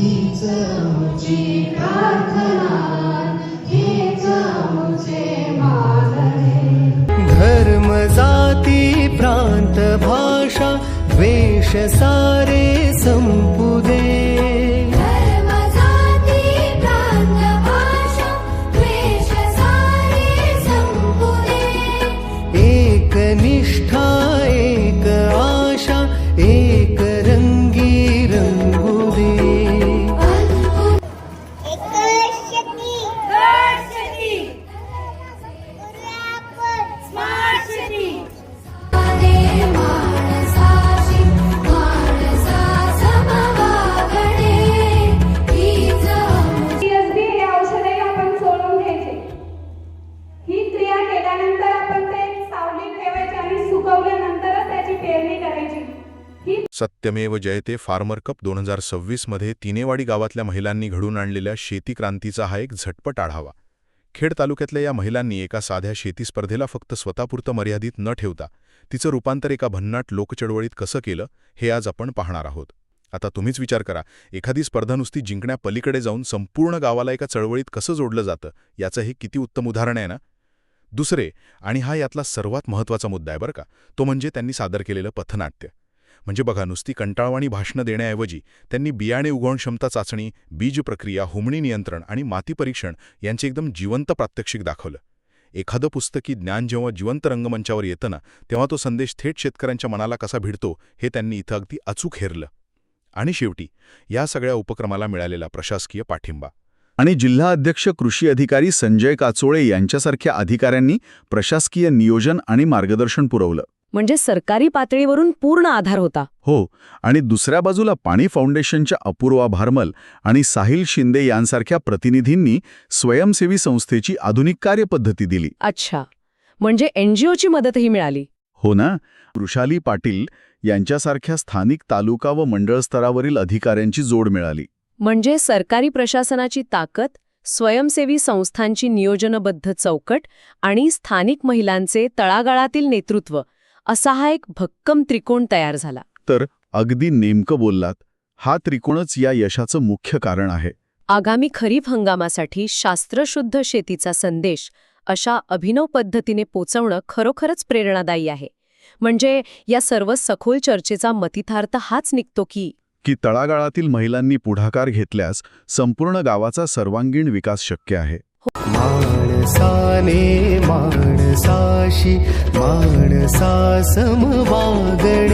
हीच आमची प्रार्थना, हेच आमचे मागणे. धर्म जाती प्रांत भाषा द्वेष सारे संपू दे. धर्म जाती प्रांत भाषा द्वेष सारे संपू दे. एक निष्ठा एक आशा एक रंगी रंगू दे. सत्यमेव जयते फार्मर कप 2026 मध्ये तिनेवाडी गावातल्या महिलांनी घडून आणलेल्या शेती क्रांतीचा हा एक झटपट आढावा. खेड तालुक्यातल्या या महिलांनी एका साध्या शेती स्पर्धेला फक्त स्वतःपुरतं मर्यादित न ठेवता तिचं रूपांतर एका भन्नाट लोकचळवळीत कसं केलं हे आज आपण पाहणार आहोत. आता तुम्हीच विचार करा, एखादी स्पर्धा नुसती जिंकण्या पलीकडे जाऊन संपूर्ण गावाला एका चळवळीत कसं जोडलं जातं याचं हे किती उत्तम उदाहरण आहे ना. दुसरे, आणि हा यातला सर्वात महत्त्वाचा मुद्दा आहे बरं का, तो म्हणजे त्यांनी सादर केलेलं पथनाट्य. म्हणजे बघा, नुसती कंटाळवाणी भाषणं देण्याऐवजी त्यांनी बियाणे उगवण क्षमता चाचणी, बीज प्रक्रिया, हुमणी नियंत्रण आणि माती परीक्षण यांचे एकदम जिवंत प्रात्यक्षिक दाखवलं. एखादं पुस्तकी ज्ञान जेव्हा जिवंत रंगमंचावर येतं ना, तेव्हा तो संदेश थेट शेतकऱ्यांच्या मनाला कसा भिडतो हे त्यांनी इथं अगदी अचूक हेरलं. आणि शेवटी या सगळ्या उपक्रमाला मिळालेला प्रशासकीय पाठिंबा. आणि जिल्हा अध्यक्ष कृषी अधिकारी संजय काचोळे यांच्यासारख्या अधिकाऱ्यांनी प्रशासकीय नियोजन आणि मार्गदर्शन पुरवलं. म्हणजे सरकारी पातळीवरून पूर्ण आधार होता. हो, आणि दुसऱ्या बाजूला पाणी फाउंडेशनच्या अपूर्वा भारमल आणि साहिल शिंदे यांसारख्या प्रतिनिधींनी स्वयंसेवी संस्थेची आधुनिक कार्यपद्धती दिली. अच्छा, म्हणजे NGOची मदतही मिळाली. हो ना. वृषाली पाटील यांच्यासारख्या स्थानिक तालुका व मंडळ स्तरावरील अधिकाऱ्यांची जोड मिळाली. म्हणजे सरकारी प्रशासनाची ताकद, स्वयंसेवी संस्थांची नियोजनबद्ध चौकट आणि स्थानिक महिलांचे तळागाळातील नेतृत्व, असा हा एक भक्कम त्रिकोण तयार झाला. तर अगदी नेमकं बोललात, हा त्रिकोणच या यशाचं मुख्य कारण आहे. आगामी खरीप हंगामासाठी शास्त्रशुद्ध शेतीचा संदेश अशा अभिनव पद्धतीने पोचवणं खरोखरच प्रेरणादायी आहे. म्हणजे या सर्व सखोल चर्चेचा मतितार्थ हाच निघतो की तळागाळातील महिलांनी पुढाकार घेतल्यास संपूर्ण गावाचा सर्वांगीण विकास शक्य आहे. माणसाने माणसाशी माणसा समवागणे.